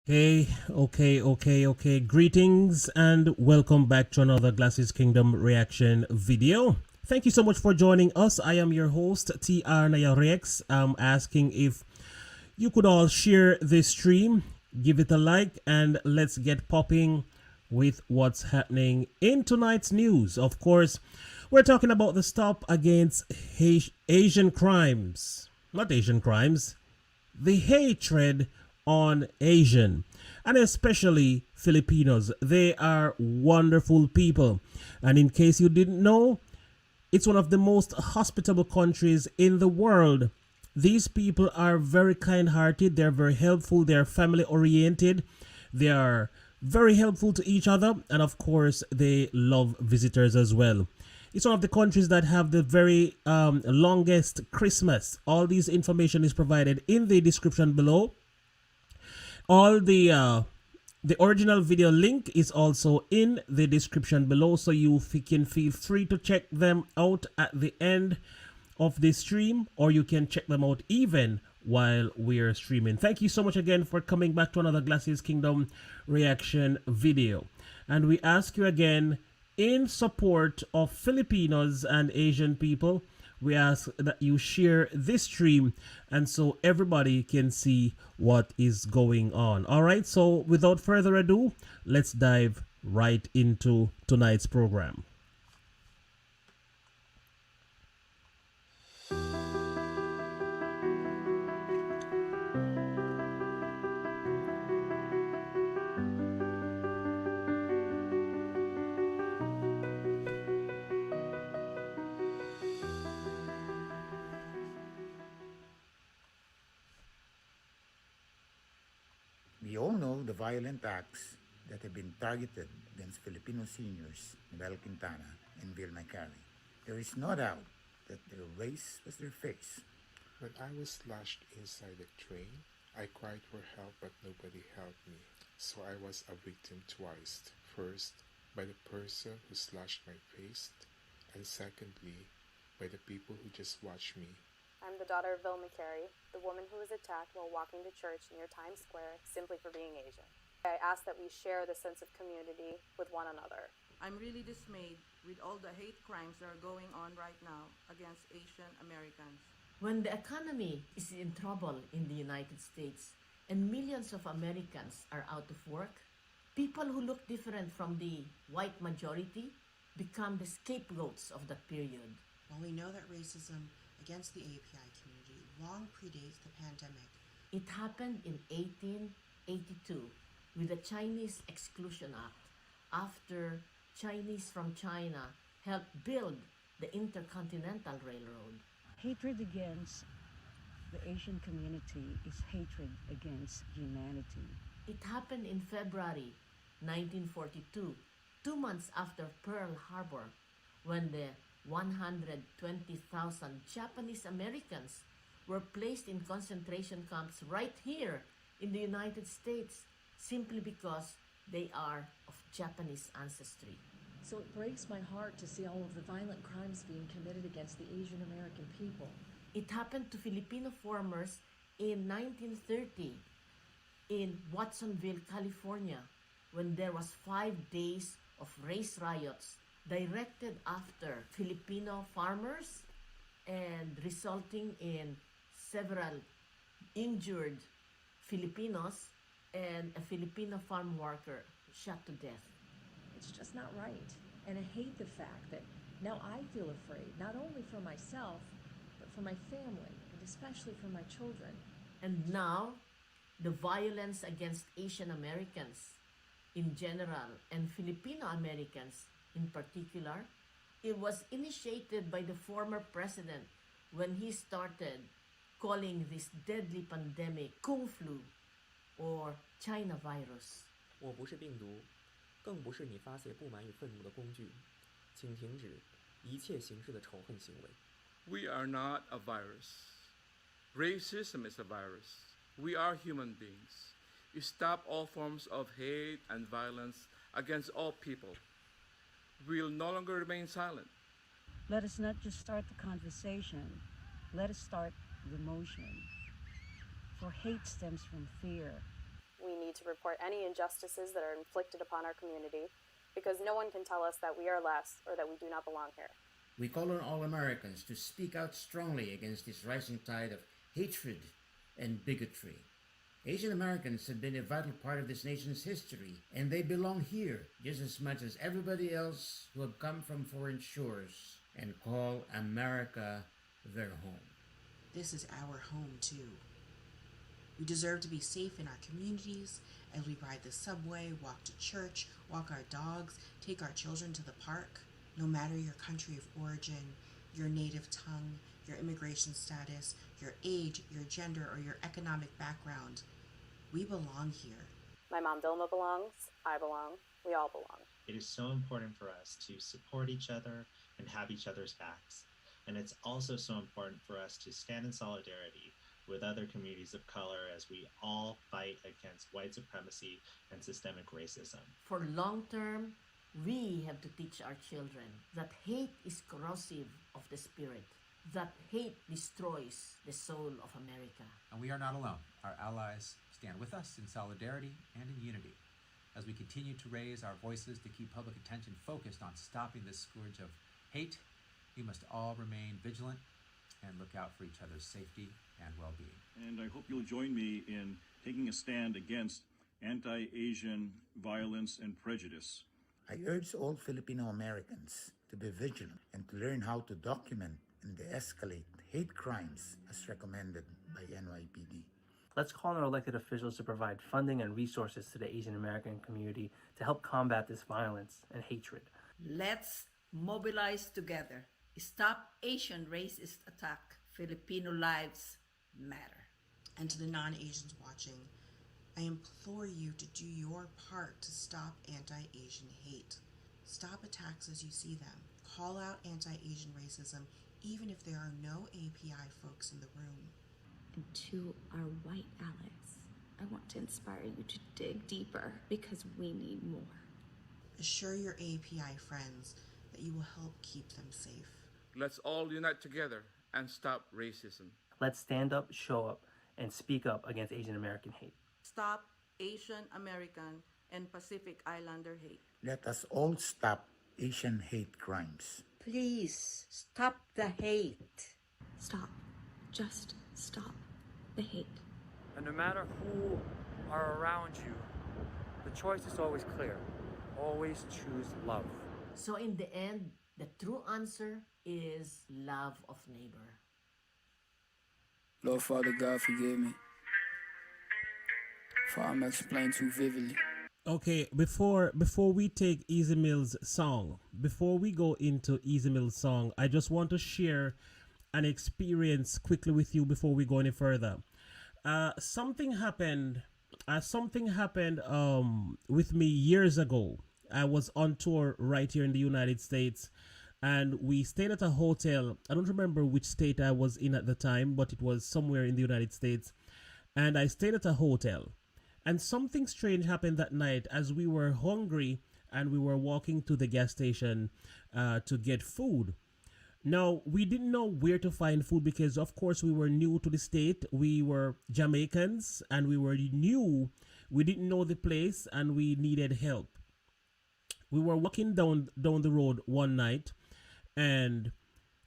Okay. Greetings and welcome back to another Glasses Kingdom reaction video. Thank you so much for joining us. I am your host, TR Nayarex. I'm asking if you could all share this stream, give it a like, and let's get popping with what's happening in tonight's news. Of course, we're talking about the stop against Asian crimes. Not Asian crimes, the hatred on Asian and especially Filipinos. They are wonderful people. And in case you didn't know, it's one of the most hospitable countries in the world. These people are very kind hearted, they're very helpful, they're family oriented, they are very helpful to each other, and of course, they love visitors as well. It's one of the countries that have the very longest Christmas. All this information is provided in the description below. All the original video link is also in the description below, so you can feel free to check them out at the end of this stream, or you can check them out even while we're streaming. Thank you so much again for coming back to another Glasses Kingdom reaction video. And we ask you again, in support of Filipinos and Asian people, we ask that you share this stream and so everybody can see what is going on. All right, so without further ado, let's dive right into tonight's program. We all know the violent acts that have been targeted against Filipino seniors Noel Quintana and Vilma Cari. There is no doubt that their race was their face. When I was slashed inside the train, I cried for help but nobody helped me. So I was a victim twice. First, by the person who slashed my face, and secondly, by the people who just watched me. I'm the daughter of Vilma Cari, the woman who was attacked while walking to church near Times Square simply for being Asian. I ask that we share the sense of community with one another. I'm really dismayed with all the hate crimes that are going on right now against Asian Americans. When the economy is in trouble in the United States and millions of Americans are out of work, people who look different from the white majority become the scapegoats of that period. While we know that racism against the API community long predates the pandemic, it happened in 1882 with the Chinese Exclusion Act, after Chinese from China helped build the Intercontinental Railroad. Hatred against the Asian community is hatred against humanity. It happened in February 1942, 2 months after Pearl Harbor, when the 120,000 Japanese Americans were placed in concentration camps right here in the United States simply because they are of Japanese ancestry. So it breaks my heart to see all of the violent crimes being committed against the Asian American people. It happened to Filipino farmers in 1930 in Watsonville, California, when there was 5 days of race riots directed after Filipino farmers and resulting in several injured Filipinos and a Filipino farm worker shot to death. It's just not right. And I hate the fact that now I feel afraid, not only for myself, but for my family, and especially for my children. And now, the violence against Asian Americans in general and Filipino Americans in particular, it was initiated by the former president when he started calling this deadly pandemic Kung Flu or China virus. 我不是病毒，更不是你发泄不满与愤怒的工具，请停止一切形式的仇恨行为。We are not a virus. Racism is a virus. We are human beings. You stop all forms of hate and violence against all people. We will no longer remain silent. Let us not just start the conversation, let us start the motion. For hate stems from fear. We need need to report any injustices that are inflicted upon our community, because no one can tell us that we are less or that we do not belong here. We call on all Americans to speak out strongly against this rising tide of hatred and bigotry. Asian Americans have been a vital part of this nation's history, and they belong here just as much as everybody else who have come from foreign shores and call America their home. This is our home, too. We deserve to be safe in our communities as we ride the subway, walk to church, walk our dogs, take our children to the park. No matter your country of origin, your native tongue, your immigration status, your age, your gender, or your economic background, we belong here. My mom Dilma belongs, I belong, we all belong. It is so important for us to support each other and have each other's backs. And it's also so important for us to stand in solidarity with other communities of color as we all fight against white supremacy and systemic racism. For long term, we have to teach our children that hate is corrosive of the spirit, that hate destroys the soul of America. And we are not alone. Our allies stand with us in solidarity and in unity. As we continue to raise our voices to keep public attention focused on stopping this scourge of hate, we must all remain vigilant and look out for each other's safety and well-being. And I hope you'll join me in taking a stand against anti-Asian violence and prejudice. I urge all Filipino Americans to be vigilant and to learn how to document and de-escalate hate crimes as recommended by NYPD. Let's call on our elected officials to provide funding and resources to the Asian American community to help combat this violence and hatred. Let's mobilize together. Stop Asian racist attack. Filipino lives matter. And to the non-Asians watching, I implore you to do your part to stop anti-Asian hate. Stop attacks as you see them. Call out anti-Asian racism, even if there are no API folks in the room. And to our white allies, I want to inspire you to dig deeper because we need more. Assure your API friends that you will help keep them safe. Let's all unite together and stop racism. Let's stand up, show up, and speak up against Asian American hate. Stop Asian American and Pacific Islander hate. Let us all stop Asian hate crimes. Please stop the hate. Stop. Just stop the hate. And no matter who are around you, the choice is always clear. Always choose love. So in the end, the true answer is love of neighbor. Lord Father God, forgive me, for I'm explained too vividly. Okay, before we take Easy Mill's song, before we go into Easy Mill's song, I just want to share an experience quickly with you before we go any further. Something happened with me years ago. I was on tour right here in the United States, and we stayed at a hotel. I don't remember which state I was in at the time, but it was somewhere in the United States. And I stayed at a hotel. And something strange happened that night as we were hungry and we were walking to the gas station to get food. Now, we didn't know where to find food because, of course, we were new to the state. We were Jamaicans and we were new. We didn't know the place and we needed help. We were walking down the road one night and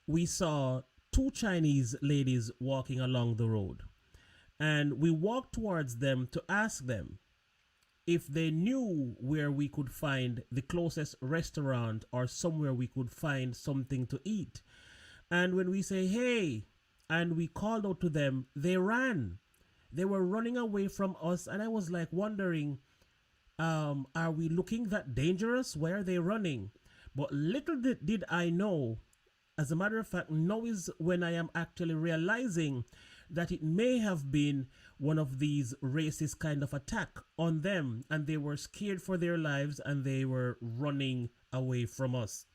we saw two Chinese ladies walking along the road. And we walked towards them to ask them if they knew where we could find the closest restaurant or somewhere we could find something to eat. And when we say, hey, and we called out to them, they ran. They were running away from us. And I was like wondering, are we looking that dangerous? Why are they running? But little did I know, as a matter of fact, now is when I am actually realizing that it may have been one of these racist kind of attack on them, and they were scared for their lives and they were running away from us.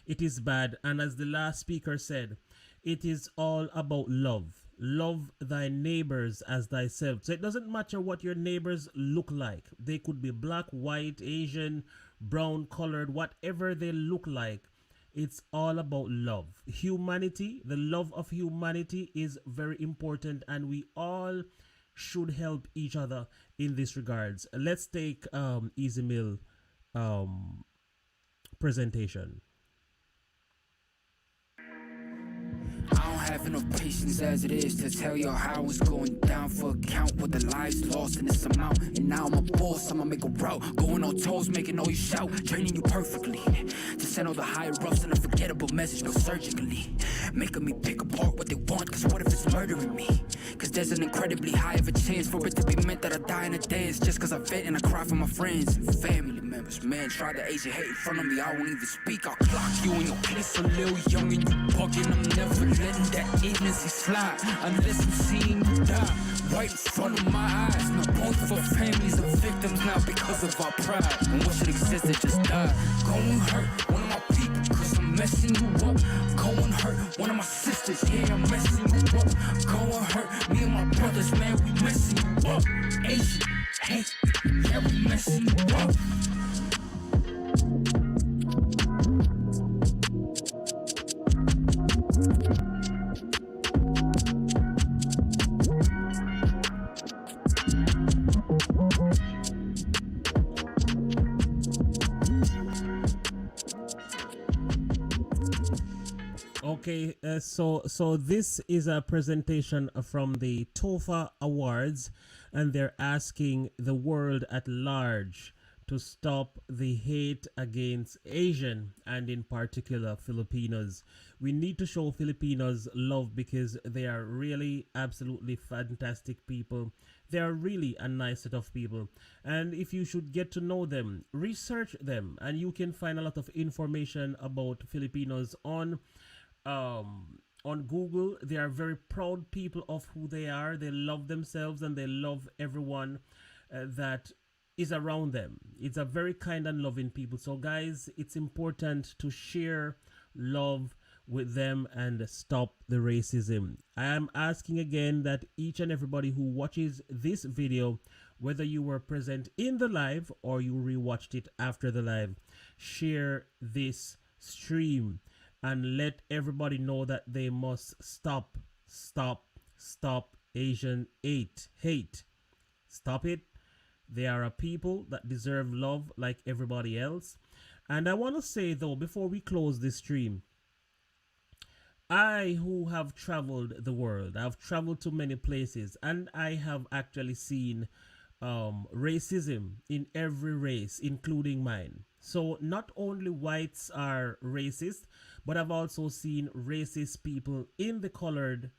It is bad, and as the last speaker said, it is all about love. Love thy neighbors as thyself. So it doesn't matter what your neighbors look like. They could be black, white, Asian, brown, colored, whatever they look like. It's all about love. Humanity, the love of humanity is very important, and we all should help each other in this regards. Let's take Easy Mill presentation. I don't have enough patience as it is to tell you how it's going down for a count with the lives lost in this amount. And now I'm a boss, I'ma make a route. Going on toes, making all you shout. Training you perfectly to send all the higher ups an unforgettable message, no surgically. Making me pick apart what they want, cause what if it's murdering me? Cause there's an incredibly high of a chance for it to be meant that I die in a dance. Just cause I vent and I cry for my friends and family members. Man, try to Asian hate in front of me, I won't even speak. I'll clock you in your place a little young and you bugging. I'm never letting that agency slide unless I'm seeing you die right in front of my eyes. No point for families of victims now because of our pride. And what should exist that just died. Go and hurt one of my people cause I'm messing you up. Go and hurt one of my sisters, yeah, I'm messing you up. Go and hurt me and my brothers, man, we messing you up. Asian hate, yeah, we messing you up. Okay, so this is a presentation from the Tofa Awards, and they're asking the world at large to stop the hate against Asian and in particular Filipinos. We need to show Filipinos love because they are really absolutely fantastic people. They are really a nice set of people, and if you should get to know them, research them, and you can find a lot of information about Filipinos on Google. They are very proud people of who they are. They love themselves and they love everyone that is around them. It's a very kind and loving people. So guys, it's important to share love with them and stop the racism. I am asking again that each and everybody who watches this video, whether you were present in the live or you rewatched it after the live, share this stream and let everybody know that they must stop Asian hate. Stop it. They are a people that deserve love like everybody else. And I want to say though, before we close this stream, I who have traveled the world, I've traveled to many places, and I have actually seen racism in every race, including mine. So not only whites are racist, but I've also seen racist people in the colored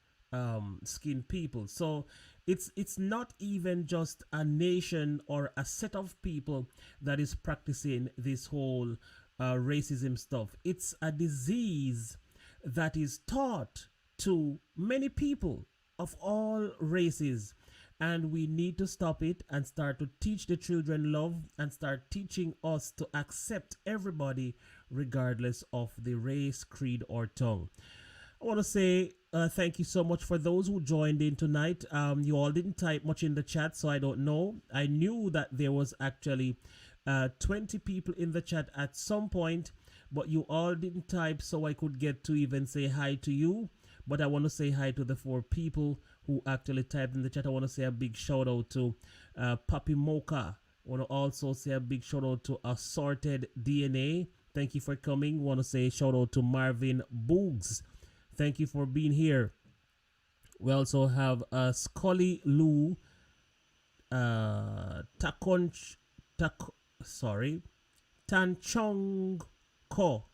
skin people. So it's not even just a nation or a set of people that is practicing this whole racism stuff. It's a disease that is taught to many people of all races, and we need to stop it and start to teach the children love and start teaching us to accept everybody regardless of the race, creed, or tongue. I want to say thank you so much for those who joined in tonight. You all didn't type much in the chat, so I don't know. I knew that there was actually 20 people in the chat at some point, but you all didn't type, so I could get to even say hi to you. But I want to say hi to the 4 people who actually typed in the chat. I want to say a big shout out to Papi Mocha. I want to also say a big shout out to Assorted DNA. Thank you for coming. I want to say shout out to Marvin Boogs. Thank you for being here. We also have Scully Lou, Tanchong Ko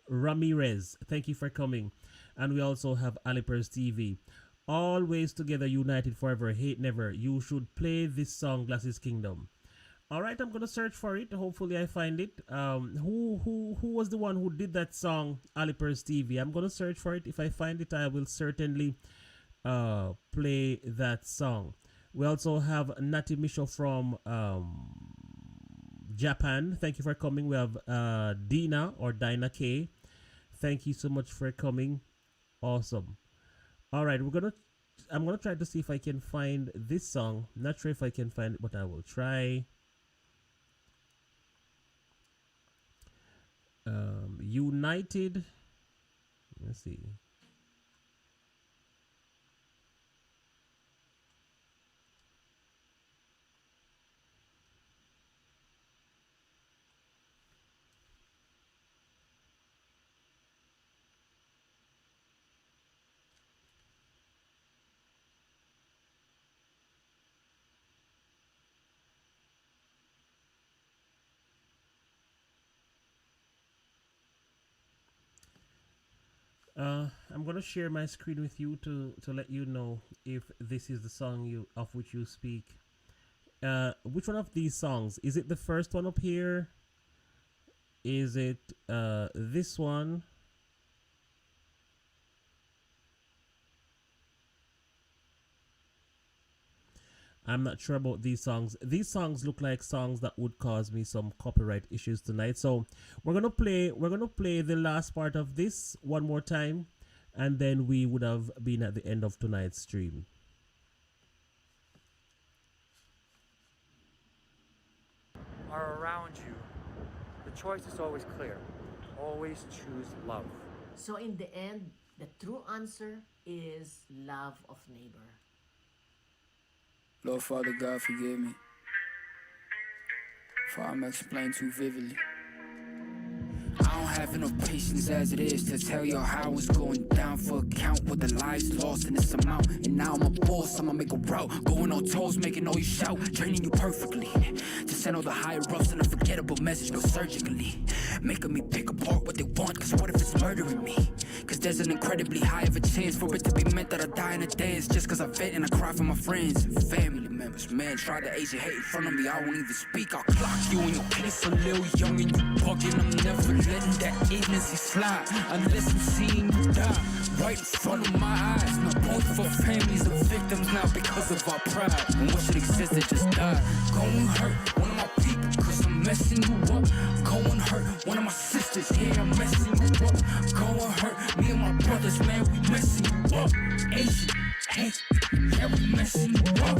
Ramirez. Thank you for coming. And we also have Alipers TV. Always together, united forever, hate never. You should play this song, Glasses Kingdom. All right, I'm gonna search for it. Hopefully, I find it. Who was the one who did that song, Alipers TV? I'm gonna search for it. If I find it, I will certainly play that song. We also have Nati Misho from Japan. Thank you for coming. We have Dina or Dina K. Thank you so much for coming. Awesome. All right, I'm gonna try to see if I can find this song. Not sure if I can find it, but I will try. United. Let's see. I'm gonna share my screen with you to let you know if this is the song you of which you speak. Which one of these songs is it? The first one up here? Is it this one? I'm not sure about these songs. These songs look like songs that would cause me some copyright issues tonight. So we're gonna play the last part of this one more time, and then we would have been at the end of tonight's stream. Are around you. The choice is always clear. Always choose love. So in the end, the true answer is love of neighbor. Lord Father God, forgive me, for I'm explaining too vividly. I don't have enough patience as it is to tell y'all how it's going down for a count with the lives lost in this amount. And now I'm a boss, I'ma make a route, going on toes, making all you shout, training you perfectly to send all the higher ups an unforgettable message, no surgically making me pick apart what they want. Cause what if it's murdering me? Cause there's an incredibly high of a chance for it to be meant that I die in a dance just cause I vent and I cry for my friends and family members. Man, try the Asian hate in front of me, I won't even speak. I'll clock you in your place a little young and you bugging. I'm never letting that agency slide unless I'm seeing you die right in front of my eyes. Now both of our families are victims now because of our pride. And what should exist that just died. Go and hurt one of my people cause I'm messing you up. Go and hurt one of my sisters, yeah, I'm messing you up. Go and hurt me and my brothers, man, we messing you up. Asian hate, yeah, we messing you up.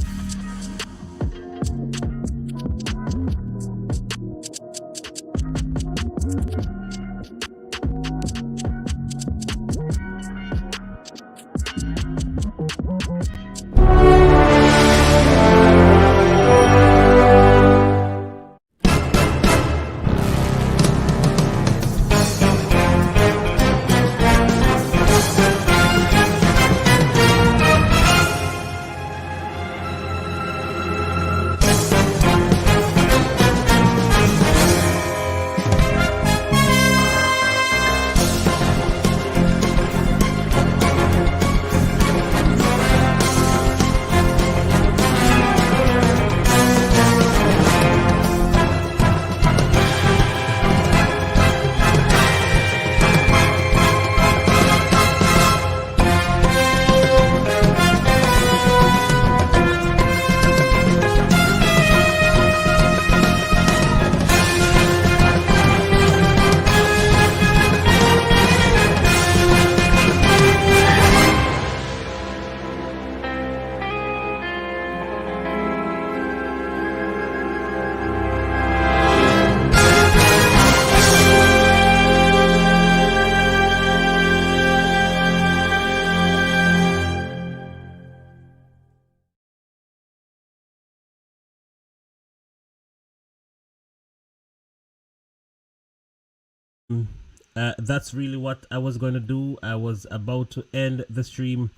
That's really what I was going to do. I was about to end the stream,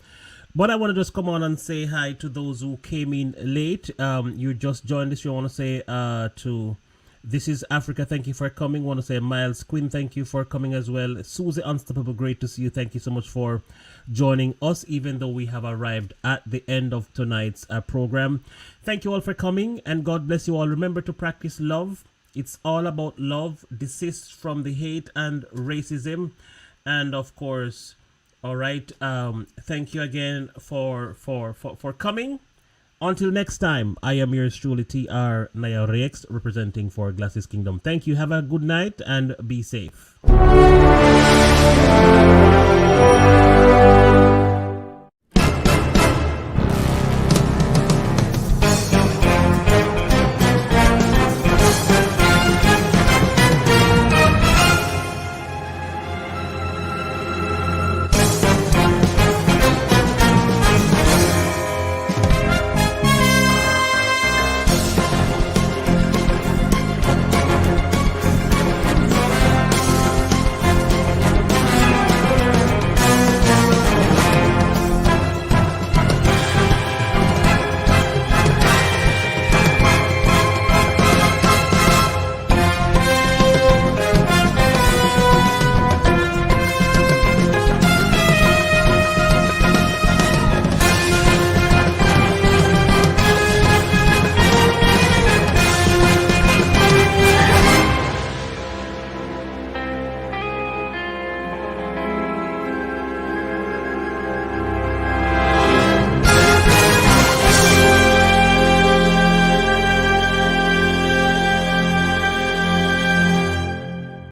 but I want to just come on and say hi to those who came in late. You just joined us. You want to say to This is Africa, thank you for coming. Want to say Miles Quinn, thank you for coming as well. Susie Unstoppable, great to see you. Thank you so much for joining us, even though we have arrived at the end of tonight's program. Thank you all for coming, and God bless you all. Remember to practice love. It's all about love. Desist from the hate and racism. And of course, all right, thank you again for coming. Until next time, I am yours truly, TR Naya Rex, representing for Glasses Kingdom. Thank you. Have a good night and be safe.